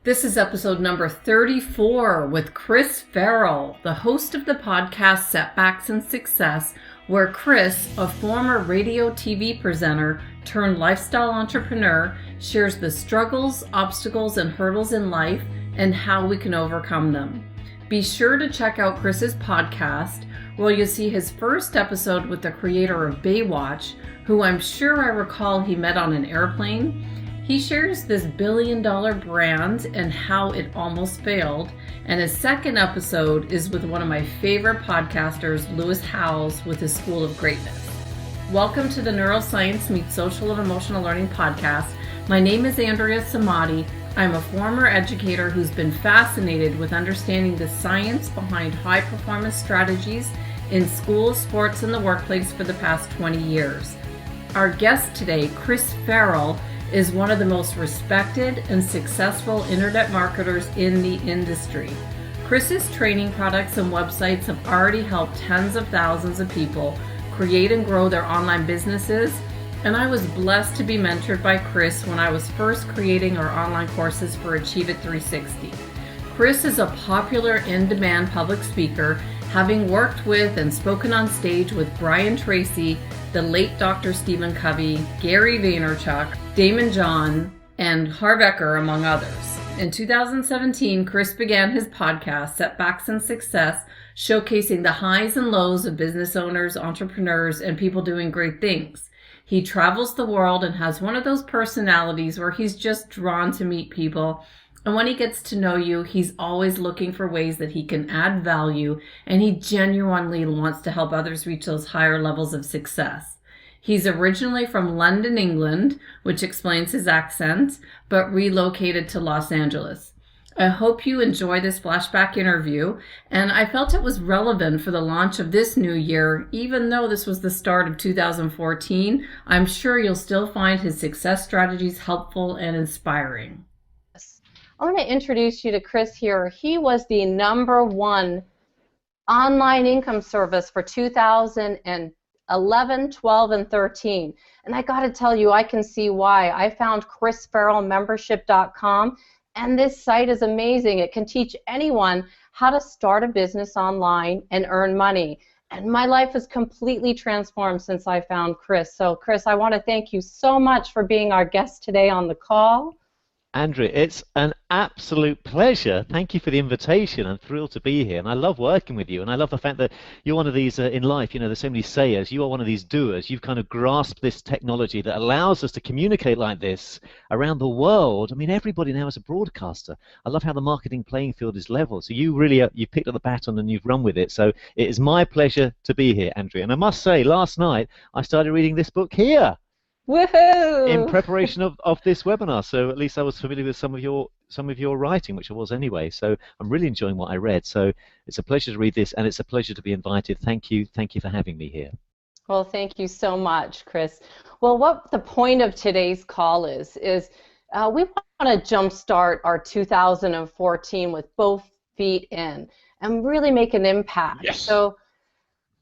This is episode number 34 with Chris Farrell, the host of the podcast Setbacks Success, where Chris, a former radio TV presenter turned lifestyle entrepreneur, shares the struggles, obstacles, and hurdles in life and how we can overcome them. Be sure to check out Chris's podcast, where you'll see his first episode with the creator of Baywatch, who I'm sure I recall he met on an airplane. He shares this billion-dollar brand and how it almost failed. And his second episode is with one of my favorite podcasters, Lewis Howes, with his School of Greatness. Welcome to the Neuroscience Meets Social and Emotional Learning podcast. My name is Andrea Samadi. I'm a former educator who's been fascinated with understanding the science behind high-performance strategies in schools, sports, and the workplace for the past 20 years. Our guest today, Chris Farrell, is one of the most respected and successful internet marketers in the industry. Chris's training products and websites have already helped tens of thousands of people create and grow their online businesses, and I was blessed to be mentored by Chris when I was first creating our online courses for Achieve It 360. Chris is a popular in-demand public speaker, having worked with and spoken on stage with Brian Tracy, the late Dr. Stephen Covey, Gary Vaynerchuck, Daymond John, and Harv Eker, among others. In 2017, Chris began his podcast, Setbacks Success, showcasing the highs and lows of business owners, entrepreneurs, and people doing great things. He travels the world and has one of those personalities where he's just drawn to meet people. And when he gets to know you, he's always looking for ways that he can add value, and he genuinely wants to help others reach those higher levels of success. He's originally from London, England, which explains his accent, but relocated to Los Angeles. I hope you enjoy this flashback interview, and I felt it was relevant for the launch of this new year. Even though this was the start of 2014, I'm sure you'll still find his success strategies helpful and inspiring. I want to introduce you to Chris here. He was the #1 online income service for 2011, 12, and 13. And I got to tell you, I can see why. I found chrisfarrellmembership.com, and this site is amazing. It can teach anyone how to start a business online and earn money. And my life has completely transformed since I found Chris. So, Chris, I want to thank you so much for being our guest today on the call. Andrea, it's an absolute pleasure. Thank you for the invitation. I'm thrilled to be here, and I love working with you, and I love the fact that you're one of these in life, you know, there's so many sayers. You are one of these doers. You've kind of grasped this technology that allows us to communicate like this around the world. I mean, everybody now is a broadcaster. I love how the marketing playing field is level. So you really, you've picked up the baton and you've run with it. So it is my pleasure to be here, Andrea. And I must say, last night, I started reading this book here. Woohoo! In preparation of this webinar, so at least I was familiar with some of your writing, which I was anyway. So I'm really enjoying what I read. So it's a pleasure to read this, and it's a pleasure to be invited. Thank you for having me here. Well, thank you so much, Chris. Well, what the point of today's call is we want to jumpstart our 2014 with both feet in and really make an impact. Yes. So,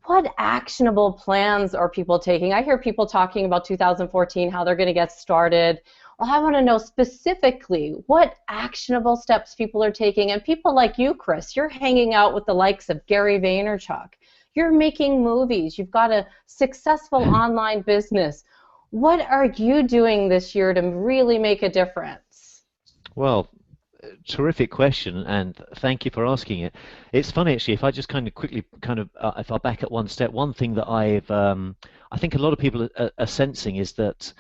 what actionable plans are people taking? I hear people talking about 2014, how they're going to get started. Well, I want to know specifically what actionable steps people are taking. And people like you, Chris, you're hanging out with the likes of Gary Vaynerchuck. You're making movies. You've got a successful online business. What are you doing this year to really make a difference? Well, terrific question, and thank you for asking it. It's funny, actually, if I just kind of quickly if I back up one step, one thing that I think a lot of people are sensing is that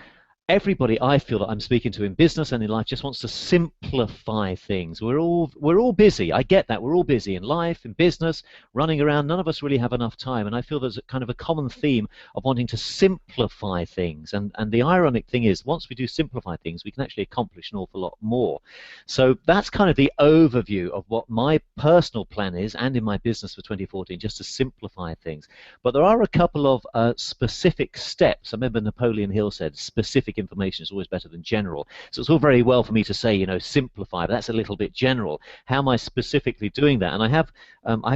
everybody I feel that I'm speaking to in business and in life just wants to simplify things. We're all busy. I get that. We're all busy in life, in business, running around. None of us really have enough time, and I feel there's a kind of a common theme of wanting to simplify things. And the ironic thing is, once we do simplify things, we can actually accomplish an awful lot more. So that's kind of the overview of what my personal plan is, and in my business for 2014, just to simplify things. But there are a couple of specific steps. I remember Napoleon Hill said, specific information is always better than general. So it's all very well for me to say, you know, simplify, but that's a little bit general. How am I specifically doing that? And I've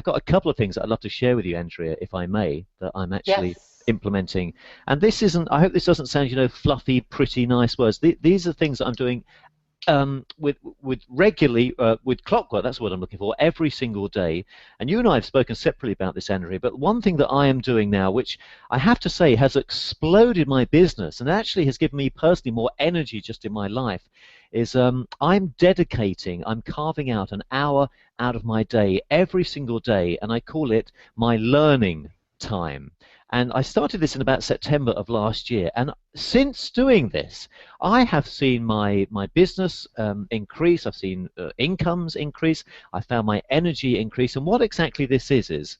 got a couple of things that I'd love to share with you, Andrea, if I may, that I'm actually implementing. And this isn't, I hope this doesn't sound, you know, fluffy, pretty, nice words. These are things that I'm doing regularly with clockwork. That's what I'm looking for, every single day. And you and I have spoken separately about this, Andrea. But one thing that I am doing now, which I have to say has exploded my business and actually has given me personally more energy just in my life, is I'm carving out an hour out of my day every single day, and I call it my learning time. And I started this in about September of last year, and since doing this, I have seen my business increase. I've seen incomes increase. I found my energy increase. And what exactly this is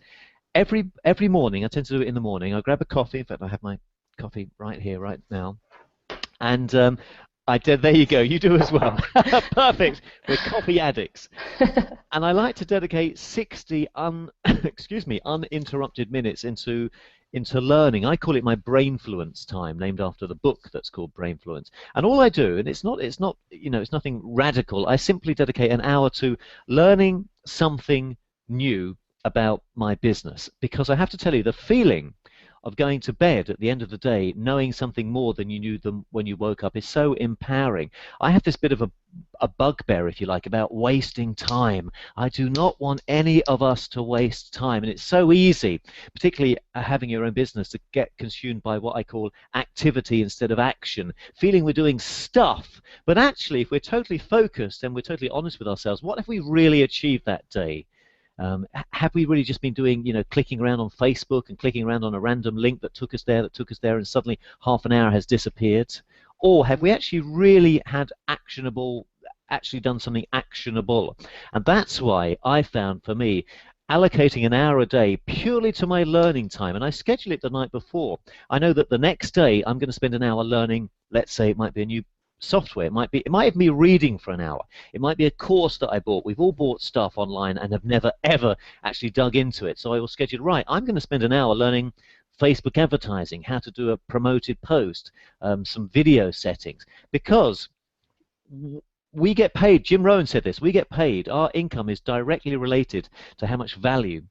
every morning, I tend to do it in the morning. I grab a coffee. In fact, I have my coffee right here, right now, and I did. There you go. You do as well. Perfect. We're coffee addicts. And I like to dedicate 60 uninterrupted minutes into learning. I call it my brainfluence time, named after the book that's called Brainfluence. And all I do, and it's nothing radical. I simply dedicate an hour to learning something new about my business, because I have to tell you, the feeling of going to bed at the end of the day knowing something more than you knew them when you woke up is so empowering. I have this bit of a bugbear, if you like, about wasting time. I do not want any of us to waste time, and it's so easy, particularly having your own business, to get consumed by what I call activity instead of action, feeling we're doing stuff. But actually, if we're totally focused and we're totally honest with ourselves, what have we really achieved that day? Have we really just been doing, clicking around on Facebook and clicking around on a random link that took us there, and suddenly half an hour has disappeared? Or have we actually really actually done something actionable? And that's why I found, for me, allocating an hour a day purely to my learning time, and I schedule it the night before. I know that the next day I'm going to spend an hour learning. Let's say it might be a new software. It might even be reading for an hour. It might be a course that I bought. We've all bought stuff online and have never ever actually dug into it. So I will schedule, right, I'm going to spend an hour learning Facebook advertising, how to do a promoted post, some video settings, because we get paid. Jim Rohn said this. We get paid. Our income is directly related to how much value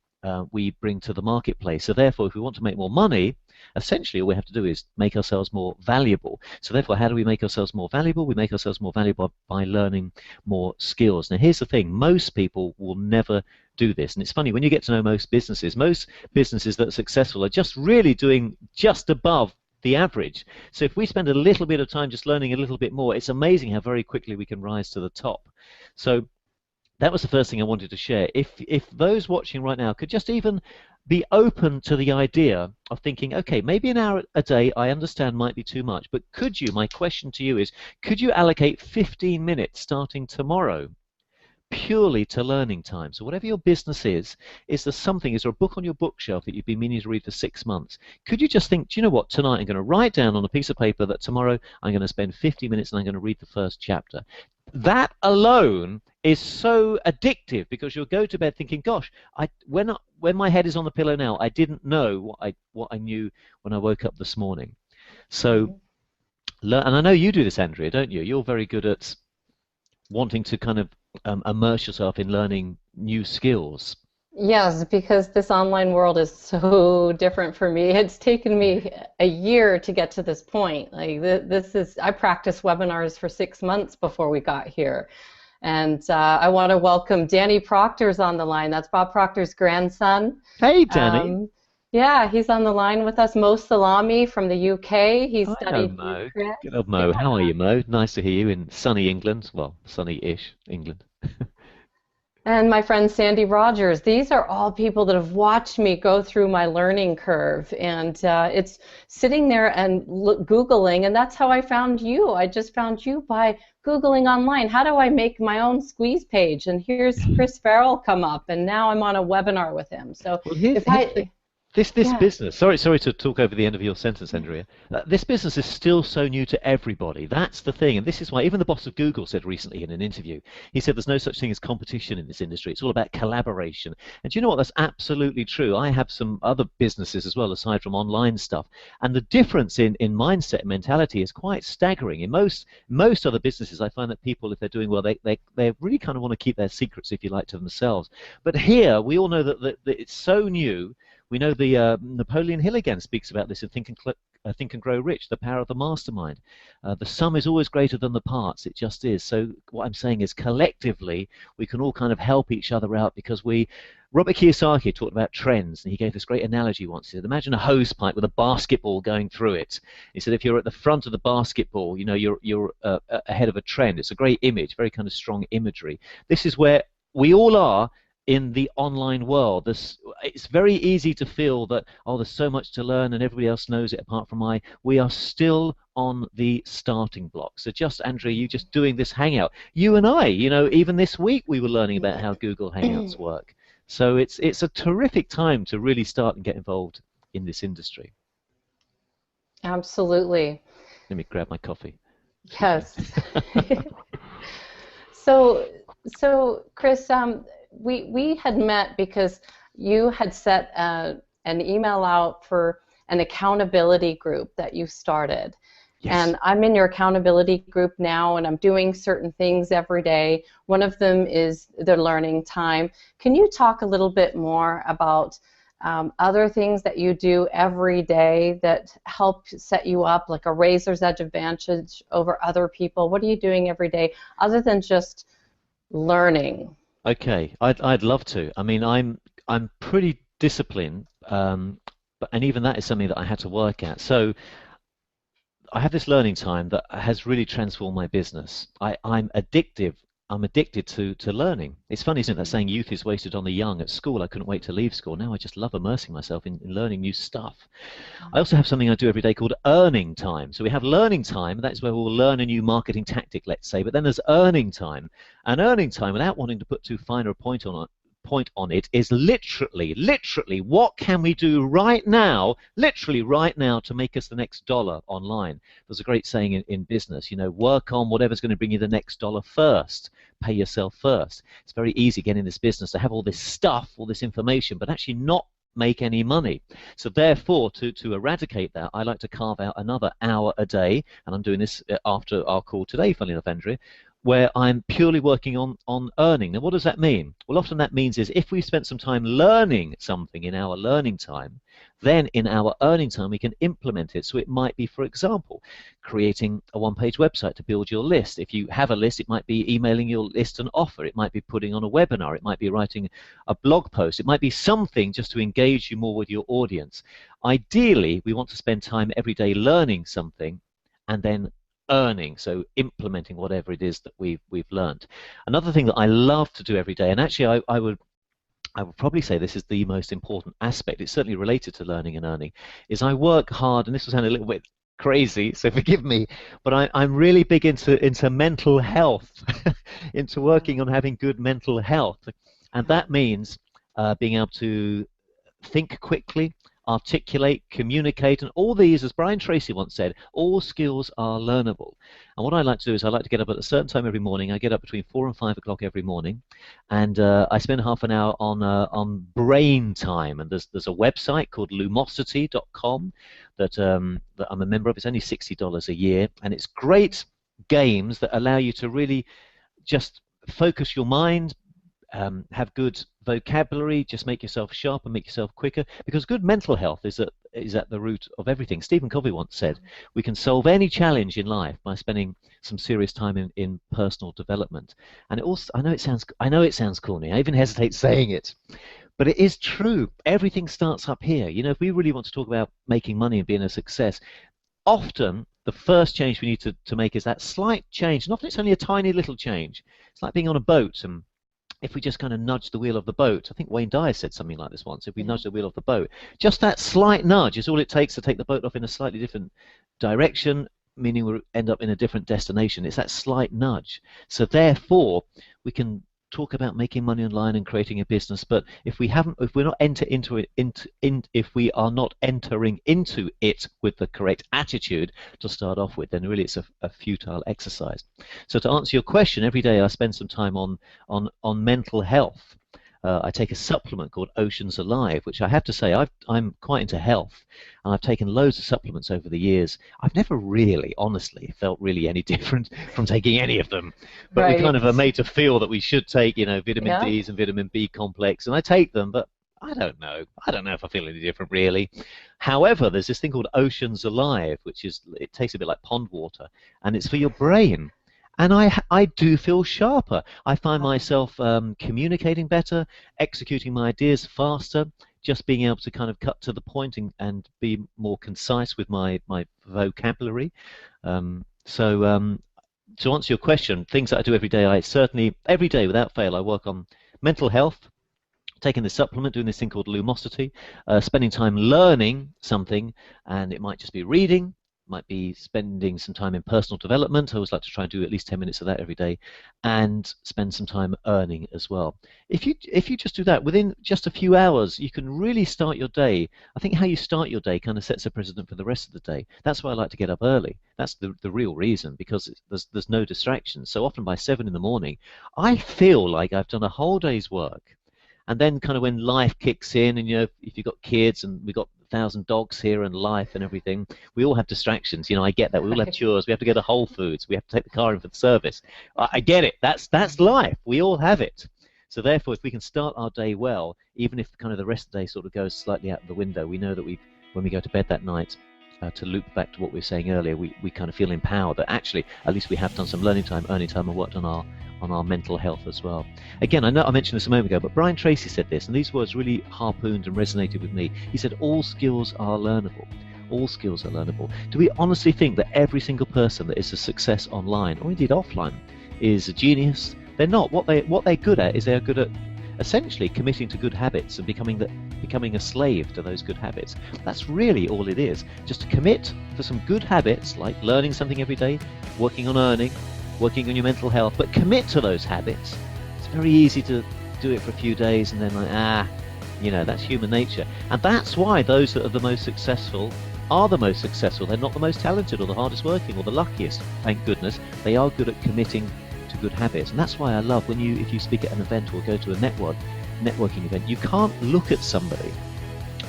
we bring to the marketplace. So therefore, if we want to make more money, essentially all we have to do is make ourselves more valuable. So therefore, how do we make ourselves more valuable? We make ourselves more valuable by learning more skills. Now here's the thing, most people will never do this. And it's funny, when you get to know most businesses that are successful are just really doing just above the average. So if we spend a little bit of time just learning a little bit more, it's amazing how very quickly we can rise to the top. So that was the first thing I wanted to share. If those watching right now could just even be open to the idea of thinking, okay, maybe an hour a day I understand might be too much, but my question to you is, could you allocate 15 minutes starting tomorrow purely to learning time? So whatever your business is there a book on your bookshelf that you've been meaning to read for 6 months? Could you just think, do you know what, tonight I'm going to write down on a piece of paper that tomorrow I'm going to spend 50 minutes and I'm going to read the first chapter? That alone is so addictive, because you'll go to bed thinking, gosh, when my head is on the pillow now, I didn't know what I knew when I woke up this morning. So, and I know you do this, Andrea, don't you? You're very good at wanting to kind of immerse yourself in learning new skills. Yes, because this online world is so different for me. It's taken me a year to get to this point. Like I practiced webinars for 6 months before we got here. And I want to welcome Danny Proctor's on the line. That's Bob Proctor's grandson. Hey, Danny. Yeah, he's on the line with us. Mo Salami from the UK. He's studied. Mo. Good old Mo. How are you, Mo? Nice to hear you in sunny England. Well, sunny-ish England. And my friend Sandy Rogers. These are all people that have watched me go through my learning curve, and it's sitting there and Googling, and that's how I found you. I just found you by Googling online. How do I make my own squeeze page? And here's Chris Farrell come up, and now I'm on a webinar with him. So This business, sorry to talk over the end of your sentence, Andrea. This business is still so new to everybody. That's the thing, and this is why even the boss of Google said recently in an interview, he said there's no such thing as competition in this industry. It's all about collaboration. And do you know what? That's absolutely true. I have some other businesses as well, aside from online stuff, and the difference in mindset and mentality is quite staggering. In most other businesses, I find that people, if they're doing well, they really kind of want to keep their secrets, if you like, to themselves. But here, we all know that it's so new. We know the Napoleon Hill again speaks about this in Think and Grow Rich, the power of the mastermind. The sum is always greater than the parts. It just is. So what I'm saying is collectively we can all kind of help each other out, because Robert Kiyosaki talked about trends, and he gave this great analogy once. He said, imagine a hose pipe with a basketball going through it. He said, if you're at the front of the basketball, you know, you're ahead of a trend. It's a great image, very kind of strong imagery. This is where we all are in the online world. It's very easy to feel that, oh, there's so much to learn and everybody else knows it apart from I. We are still on the starting block. So just, Andrea, you just doing this Hangout. You and I, you know, even this week we were learning about how Google Hangouts work. So it's a terrific time to really start and get involved in this industry. Absolutely. Let me grab my coffee. Yes. So Chris, we had met because you had set an email out for an accountability group that you started. Yes. And I'm in your accountability group now, and I'm doing certain things every day. One of them is the learning time. Can you talk a little bit more about other things that you do every day that help set you up, like a razor's edge advantage over other people? What are you doing every day other than just learning? Okay, I'd love to. I mean, I'm pretty disciplined, and even that is something that I had to work at. So I have this learning time that has really transformed my business. I'm addicted to learning. It's funny, isn't it, that saying youth is wasted on the young. At school, I couldn't wait to leave school. Now I just love immersing myself in learning new stuff. I also have something I do every day called earning time. So we have learning time, that's where we'll learn a new marketing tactic, let's say, but then there's earning time. And earning time, without wanting to put too finer a point on it, is literally what can we do right now, literally right now, to make us the next dollar online. There's a great saying in business, you know, work on whatever's going to bring you the next dollar first. Pay yourself first. It's very easy getting in this business to have all this stuff, all this information, but actually not make any money. So therefore, to eradicate that, I like to carve out another hour a day, and I'm doing this after our call today, funnily enough, Andrea, where I'm purely working on earning. Now, what does that mean? Well, often that means is if we spent some time learning something in our learning time, then in our earning time we can implement it. So it might be, for example, creating a one-page website to build your list. If you have a list, it might be emailing your list an offer. It might be putting on a webinar. It might be writing a blog post. It might be something just to engage you more with your audience. Ideally, we want to spend time every day learning something and then earning, so implementing whatever it is that we've learned. Another thing that I love to do every day, and actually I would probably say this is the most important aspect, it's certainly related to learning and earning, is I work hard, and this will sound a little bit crazy, so forgive me, but I'm really big into mental health, into working on having good mental health, and that means being able to think quickly, articulate, communicate, and all these, as Brian Tracy once said, all skills are learnable. And what I like to do is I like to get up at a certain time every morning. I get up between 4 and 5 o'clock every morning, and I spend half an hour on brain time. And there's a website called lumosity.com that I'm a member of. It's only $60 a year, and it's great games that allow you to really just focus your mind, have good vocabulary, just make yourself sharp and make yourself quicker, because good mental health is at the root of everything. Stephen Covey once said, we can solve any challenge in life by spending some serious time in personal development. And it also, I know it sounds corny, I even hesitate saying it, but it is true. Everything starts up here. You know, if we really want to talk about making money and being a success, often the first change we need to make is that slight change, and often it's only a tiny little change. It's like being on a boat, and if we just kind of nudge the wheel of the boat, I think Wayne Dyer said something like this once, if we nudge the wheel of the boat, just that slight nudge is all it takes to take the boat off in a slightly different direction, meaning we'll end up in a different destination. It's that slight nudge. So therefore, we can talk about making money online and creating a business, but if we are not entering into it with the correct attitude to start off with, then really it's a futile exercise. So to answer your question, every day I spend some time on mental health. I take a supplement called Oceans Alive, which I have to say I'm quite into health, and I've taken loads of supplements over the years. I've never really, honestly, felt really any different from taking any of them. But we kind of are made to feel that we should take, you know, vitamin D's and vitamin B complex, and I take them, but I don't know. I don't know if I feel any different, really. However, there's this thing called Oceans Alive, which it tastes a bit like pond water, and it's for your brain. And I do feel sharper. I find myself communicating better, executing my ideas faster, just being able to kind of cut to the point and be more concise with my vocabulary. So to answer your question, things that I do every day, every day without fail, I work on mental health, taking this supplement, doing this thing called lumosity, spending time learning something, and it might just be reading, might be spending some time in personal development. I always like to try and do at least 10 minutes of that every day, and spend some time earning as well. If you just do that within just a few hours, you can really start your day. I think how you start your day kind of sets a precedent for the rest of the day. That's why I like to get up early. That's the real reason, because there's no distractions. So often by 7 in the morning, I feel like I've done a whole day's work. And then kind of when life kicks in, and if you've got kids, and we've got 1,000 dogs here and life and everything, we all have distractions. I get that. We all have chores. We have to go to Whole Foods. We have to take the car in for the service. I get it. That's life. We all have it. So therefore, if we can start our day well, even if kind of the rest of the day sort of goes slightly out the window, we know that when we go to bed that night, to loop back to what we were saying earlier, we kind of feel empowered that actually at least we have done some learning time, earning time, and worked on our mental health as well. Again, I know I mentioned this a moment ago, but Brian Tracy said this, and these words really harpooned and resonated with me. He said, all skills are learnable. All skills are learnable. Do we honestly think that every single person that is a success online, or indeed offline, is a genius? They're not. What they're good at is they're good at essentially committing to good habits and becoming a slave to those good habits. That's really all it is. Just to commit to some good habits, like learning something every day, working on earning, working on your mental health, but commit to those habits. It's very easy to do it for a few days and then that's human nature. And that's why those that are the most successful are the most successful. They're not the most talented or the hardest working or the luckiest. Thank goodness. They are good at committing to good habits. And that's why I love if you speak at an event or go to a networking event, you can't look at somebody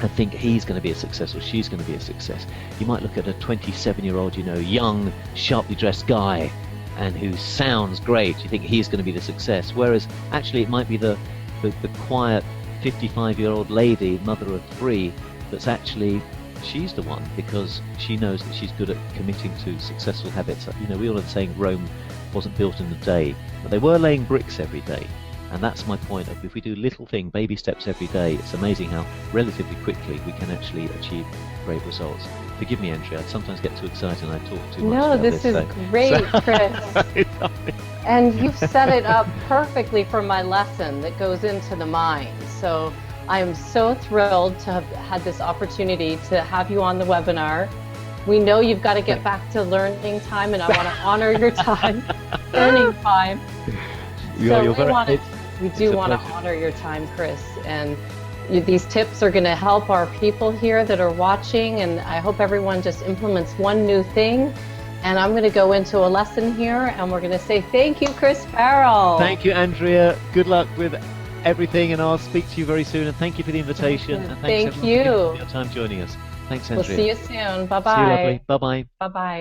and think he's going to be a success or she's going to be a success. You might look at a 27-year-old, young, sharply dressed guy, and who sounds great. You think he's going to be the success, whereas actually it might be the quiet 55-year-old lady, mother of 3, that's actually, she's the one, because she knows that she's good at committing to successful habits. We all know the saying, Rome wasn't built in a day, but they were laying bricks every day. And that's my point. If we do little baby steps every day, it's amazing how relatively quickly we can actually achieve great results. Forgive me, Andrea, I sometimes get too excited and I talk too much. No, this is great, Chris. And you've set it up perfectly for my lesson that goes into the mind. So I'm so thrilled to have had this opportunity to have you on the webinar. We know you've got to get back to learning time, and I want to honor your time, learning time. We do want to honor your time, Chris. And these tips are going to help our people here that are watching, and I hope everyone just implements one new thing. And I'm going to go into a lesson here, and we're going to say thank you, Chris Farrell. Thank you, Andrea. Good luck with everything, and I'll speak to you very soon. And thank you for the invitation. And thanks thank you for your time joining us. Thanks, Andrea. We'll see you soon. Bye-bye. See you, lovely. Bye-bye. Bye-bye.